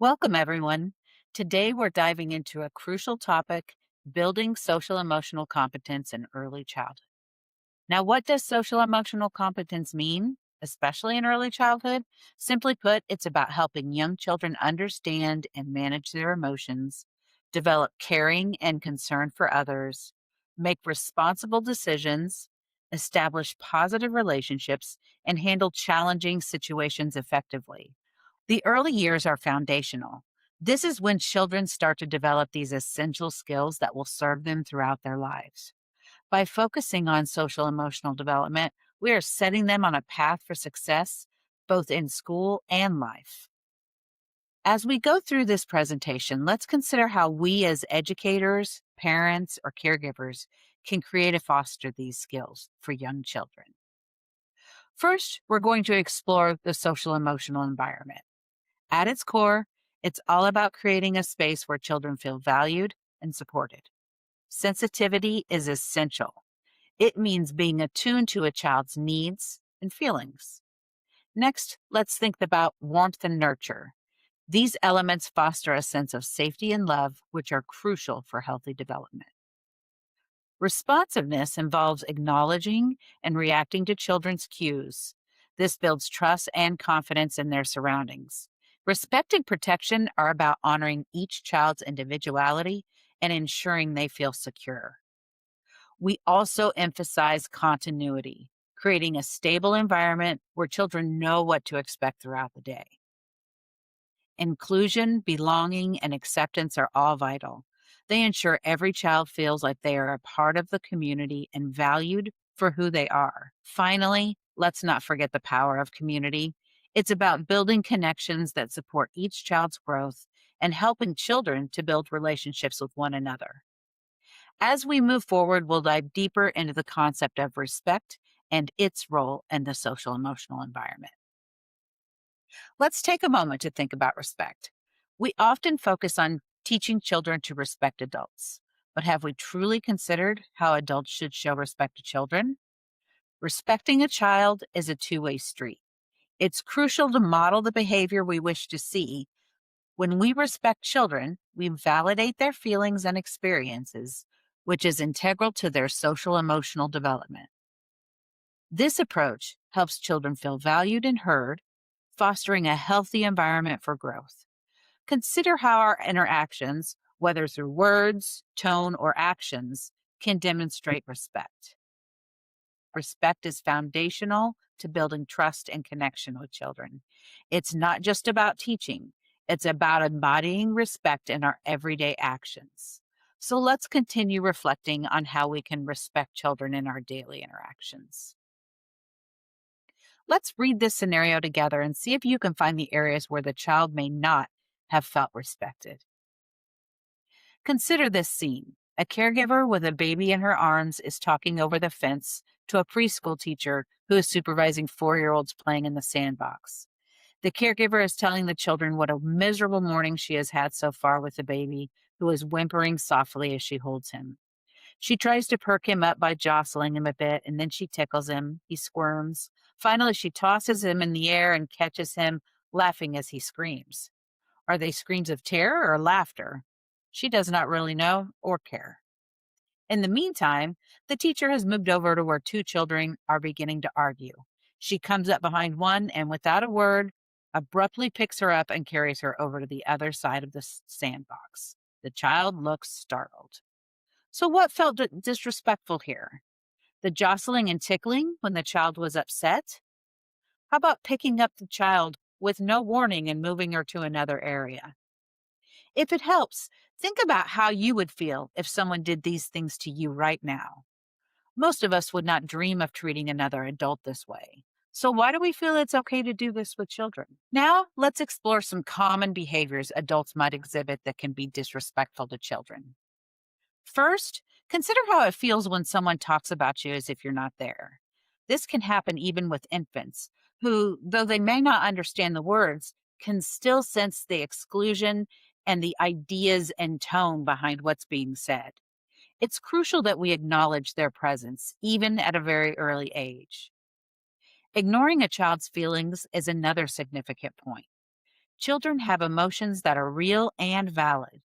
Welcome, everyone. Today, we're diving into a crucial topic: building social emotional competence in early childhood. Now, what does social emotional competence mean, especially in early childhood? Simply put, it's about helping young children understand and manage their emotions, develop caring and concern for others, make responsible decisions, establish positive relationships, and handle challenging situations effectively. The early years are foundational. This is when children start to develop these essential skills that will serve them throughout their lives. By focusing on social emotional development, we are setting them on a path for success, both in school and life. As we go through this presentation, let's consider how we as educators, parents, or caregivers can create and foster these skills for young children. First, we're going to explore the social emotional environment. At its core, it's all about creating a space where children feel valued and supported. Sensitivity is essential. It means being attuned to a child's needs and feelings. Next, let's think about warmth and nurture. These elements foster a sense of safety and love, which are crucial for healthy development. Responsiveness involves acknowledging and reacting to children's cues. This builds trust and confidence in their surroundings. Respect and protection are about honoring each child's individuality and ensuring they feel secure. We also emphasize continuity, creating a stable environment where children know what to expect throughout the day. Inclusion, belonging, and acceptance are all vital. They ensure every child feels like they are a part of the community and valued for who they are. Finally, let's not forget the power of community. It's about building connections that support each child's growth and helping children to build relationships with one another. As we move forward, we'll dive deeper into the concept of respect and its role in the social emotional environment. Let's take a moment to think about respect. We often focus on teaching children to respect adults, but have we truly considered how adults should show respect to children? Respecting a child is a two-way street. It's crucial to model the behavior we wish to see. When we respect children, we validate their feelings and experiences, which is integral to their social emotional development. This approach helps children feel valued and heard, fostering a healthy environment for growth. Consider how our interactions, whether through words, tone, or actions, can demonstrate respect. Respect is foundational to building trust and connection with children. It's not just about teaching, it's about embodying respect in our everyday actions. So let's continue reflecting on how we can respect children in our daily interactions. Let's read this scenario together and see if you can find the areas where the child may not have felt respected. Consider this scene. A caregiver with a baby in her arms is talking over the fence to a preschool teacher who is supervising 4-year-olds playing in the sandbox. The caregiver is telling the children what a miserable morning she has had so far with the baby, who is whimpering softly as she holds him. She tries to perk him up by jostling him a bit, and then she tickles him. He squirms. Finally, she tosses him in the air and catches him laughing as he screams. Are they screams of terror or laughter? She does not really know or care. In the meantime, the teacher has moved over to where two children are beginning to argue. She comes up behind one and, without a word, abruptly picks her up and carries her over to the other side of the sandbox. The child looks startled. So, what felt disrespectful here? The jostling and tickling when the child was upset? How about picking up the child with no warning and moving her to another area? If it helps, think about how you would feel if someone did these things to you right now. Most of us would not dream of treating another adult this way. So, why do we feel it's okay to do this with children? Now, let's explore some common behaviors adults might exhibit that can be disrespectful to children. First, consider how it feels when someone talks about you as if you're not there. This can happen even with infants, who, though they may not understand the words, can still sense the exclusion and the ideas and tone behind what's being said. It's crucial that we acknowledge their presence, even at a very early age. Ignoring a child's feelings is another significant point. Children have emotions that are real and valid.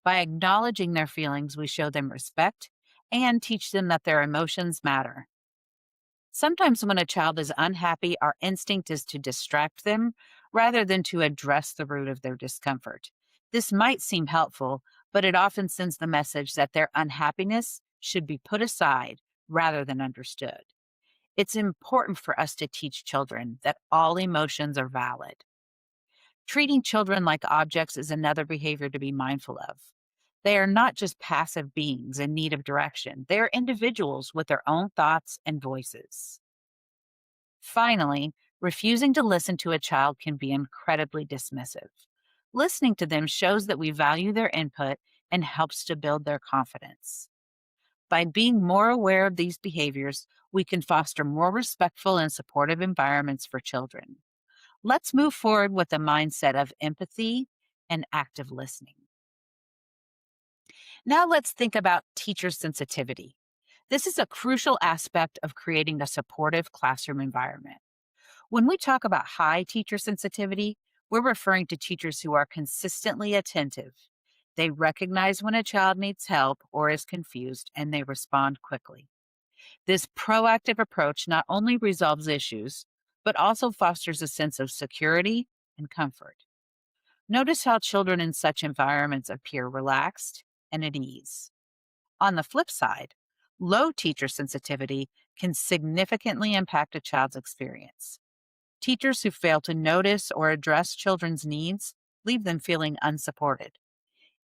By acknowledging their feelings, we show them respect and teach them that their emotions matter. Sometimes, when a child is unhappy, our instinct is to distract them rather than to address the root of their discomfort. This might seem helpful, but it often sends the message that their unhappiness should be put aside rather than understood. It's important for us to teach children that all emotions are valid. Treating children like objects is another behavior to be mindful of. They are not just passive beings in need of direction, they are individuals with their own thoughts and voices. Finally, refusing to listen to a child can be incredibly dismissive. Listening to them shows that we value their input and helps to build their confidence. By being more aware of these behaviors, we can foster more respectful and supportive environments for children. Let's move forward with a mindset of empathy and active listening. Now, let's think about teacher sensitivity. This is a crucial aspect of creating a supportive classroom environment. When we talk about high teacher sensitivity, we're referring to teachers who are consistently attentive. They recognize when a child needs help or is confused, and they respond quickly. This proactive approach not only resolves issues, but also fosters a sense of security and comfort. Notice how children in such environments appear relaxed and at ease. On the flip side, low teacher sensitivity can significantly impact a child's experience. Teachers who fail to notice or address children's needs leave them feeling unsupported.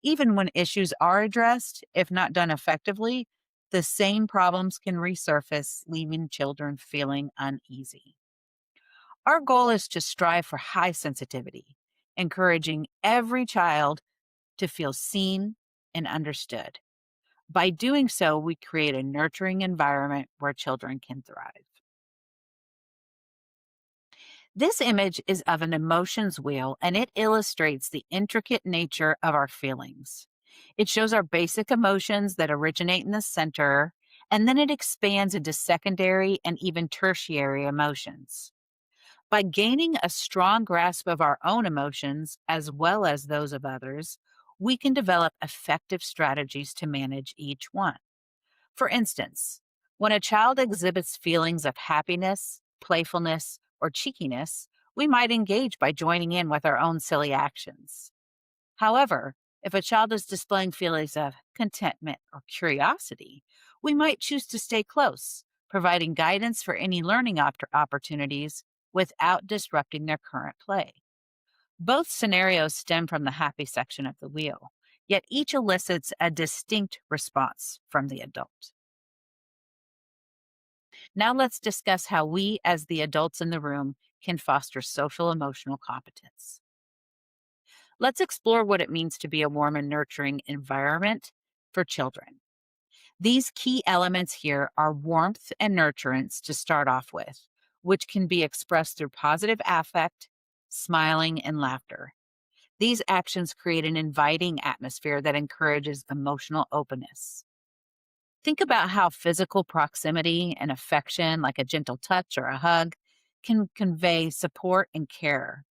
Even when issues are addressed, if not done effectively, the same problems can resurface, leaving children feeling uneasy. Our goal is to strive for high sensitivity, encouraging every child to feel seen and understood. By doing so, we create a nurturing environment where children can thrive. This image is of an emotions wheel, and it illustrates the intricate nature of our feelings. It shows our basic emotions that originate in the center, and then it expands into secondary and even tertiary emotions. By gaining a strong grasp of our own emotions as well as those of others, we can develop effective strategies to manage each one. For instance, when a child exhibits feelings of happiness, playfulness, or cheekiness, we might engage by joining in with our own silly actions. However, if a child is displaying feelings of contentment or curiosity, we might choose to stay close, providing guidance for any learning opportunities without disrupting their current play. Both scenarios stem from the happy section of the wheel, yet each elicits a distinct response from the adult. Now let's discuss how we, as the adults in the room, can foster social emotional competence. Let's explore what it means to be a warm and nurturing environment for children. These key elements here are warmth and nurturance to start off with, which can be expressed through positive affect, smiling, and laughter. These actions create an inviting atmosphere that encourages emotional openness. Think about how physical proximity and affection, like a gentle touch or a hug, can convey support and care.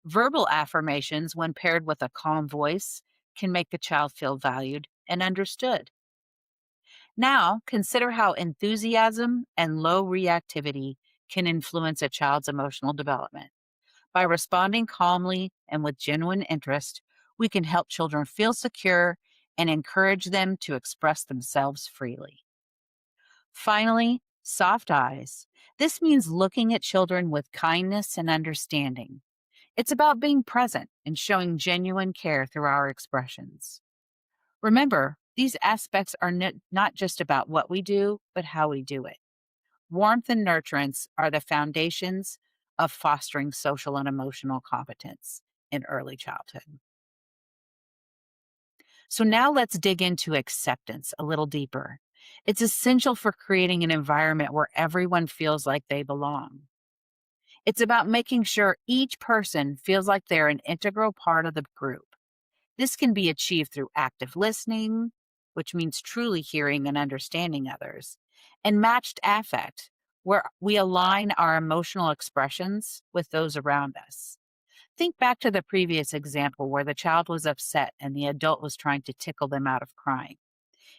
Verbal affirmations, when paired with a calm voice, can make the child feel valued and understood. Now, consider how enthusiasm and low reactivity can influence a child's emotional development. By responding calmly and with genuine interest, we can help children feel secure and encourage them to express themselves freely. Finally, soft eyes. This means looking at children with kindness and understanding. It's about being present and showing genuine care through our expressions. Remember, these aspects are not just about what we do, but how we do it. Warmth and nurturance are the foundations of fostering social and emotional competence in early childhood. So now let's dig into acceptance a little deeper. It's essential for creating an environment where everyone feels like they belong. It's about making sure each person feels like they're an integral part of the group. This can be achieved through active listening, which means truly hearing and understanding others, and matched affect, where we align our emotional expressions with those around us. Think back to the previous example where the child was upset and the adult was trying to tickle them out of crying.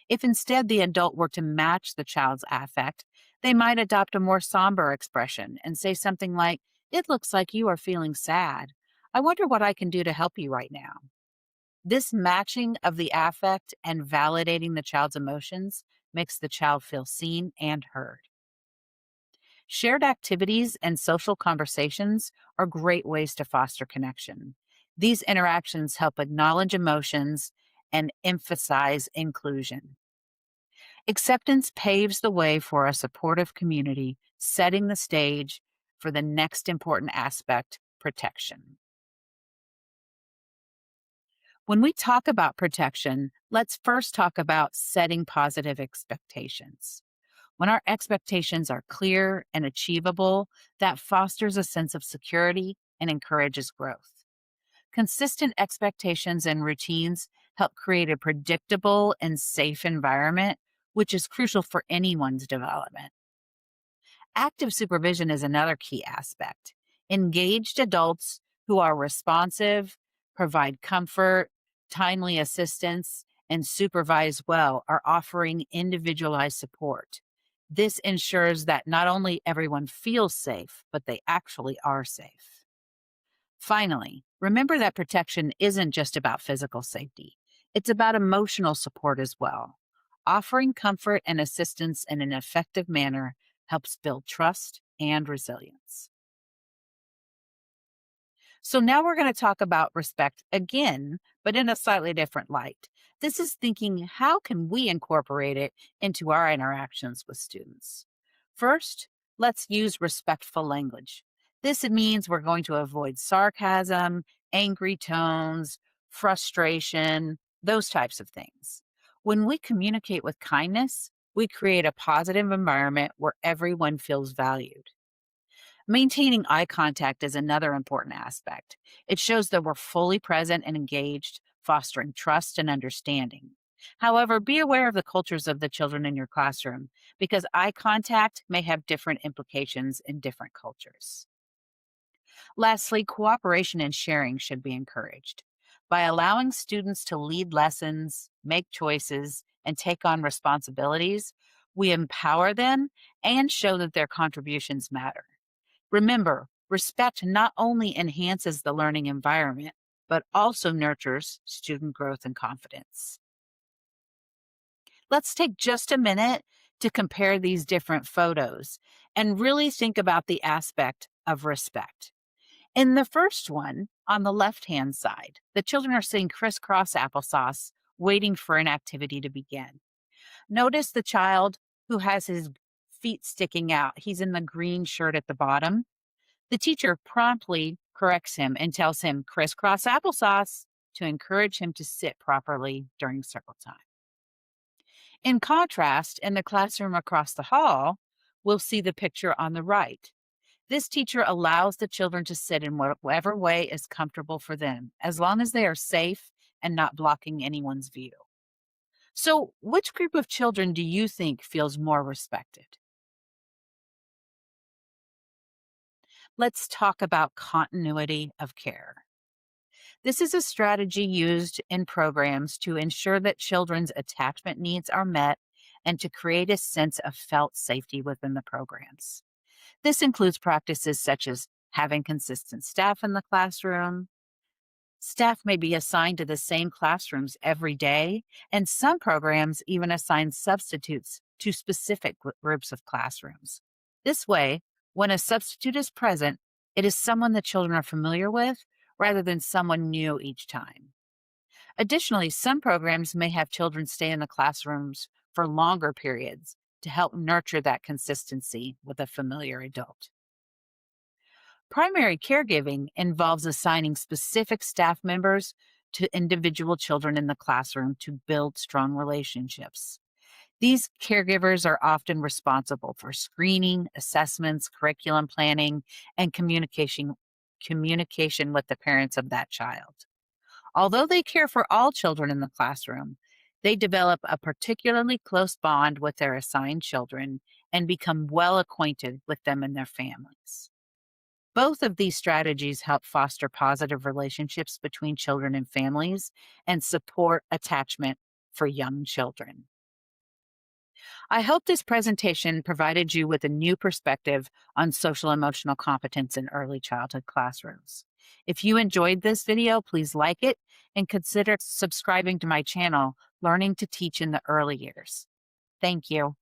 If instead the adult were to match the child's affect, they might adopt a more somber expression and say something like, "It looks like you are feeling sad. I wonder what I can do to help you right now." This matching of the affect and validating the child's emotions makes the child feel seen and heard. Shared activities and social conversations are great ways to foster connection. These interactions help acknowledge emotions and emphasize inclusion. Acceptance paves the way for a supportive community, setting the stage for the next important aspect, protection. When we talk about protection, let's first talk about setting positive expectations. When our expectations are clear and achievable, that fosters a sense of security and encourages growth. Consistent expectations and routines help create a predictable and safe environment, which is crucial for anyone's development. Active supervision is another key aspect. Engaged adults who are responsive, provide comfort, timely assistance, and supervise well are offering individualized support. This ensures that not only everyone feels safe, but they actually are safe. Finally, remember that protection isn't just about physical safety, it's about emotional support as well. Offering comfort and assistance in an effective manner helps build trust and resilience. So now we're going to talk about respect again, but in a slightly different light. This is thinking, how can we incorporate it into our interactions with students? First, let's use respectful language. This means we're going to avoid sarcasm, angry tones, frustration, those types of things. When we communicate with kindness, we create a positive environment where everyone feels valued. Maintaining eye contact is another important aspect. It shows that we're fully present and engaged, fostering trust and understanding. However, be aware of the cultures of the children in your classroom because eye contact may have different implications in different cultures. Lastly, cooperation and sharing should be encouraged. By allowing students to lead lessons, make choices, and take on responsibilities, we empower them and show that their contributions matter. Remember, respect not only enhances the learning environment, but also nurtures student growth and confidence. Let's take just a minute to compare these different photos and really think about the aspect of respect. In the first one, on the left hand side, the children are sitting crisscross applesauce, waiting for an activity to begin. Notice the child who has his feet sticking out. He's in the green shirt at the bottom. The teacher promptly corrects him and tells him crisscross applesauce to encourage him to sit properly during circle time. In contrast, in the classroom across the hall, we'll see the picture on the right. This teacher allows the children to sit in whatever way is comfortable for them, as long as they are safe and not blocking anyone's view. So, which group of children do you think feels more respected? Let's talk about continuity of care. This is a strategy used in programs to ensure that children's attachment needs are met and to create a sense of felt safety within the programs. This includes practices such as having consistent staff in the classroom. Staff may be assigned to the same classrooms every day, and some programs even assign substitutes to specific groups of classrooms. This way, when a substitute is present, it is someone the children are familiar with rather than someone new each time. Additionally, some programs may have children stay in the classrooms for longer periods to help nurture that consistency with a familiar adult. Primary caregiving involves assigning specific staff members to individual children in the classroom to build strong relationships. These caregivers are often responsible for screening, assessments, curriculum planning, and communication with the parents of that child. Although they care for all children in the classroom, they develop a particularly close bond with their assigned children and become well acquainted with them and their families. Both of these strategies help foster positive relationships between children and families and support attachment for young children. I hope this presentation provided you with a new perspective on social emotional competence in early childhood classrooms. If you enjoyed this video, please like it and consider subscribing to my channel, Learning to Teach in the Early Years. Thank you.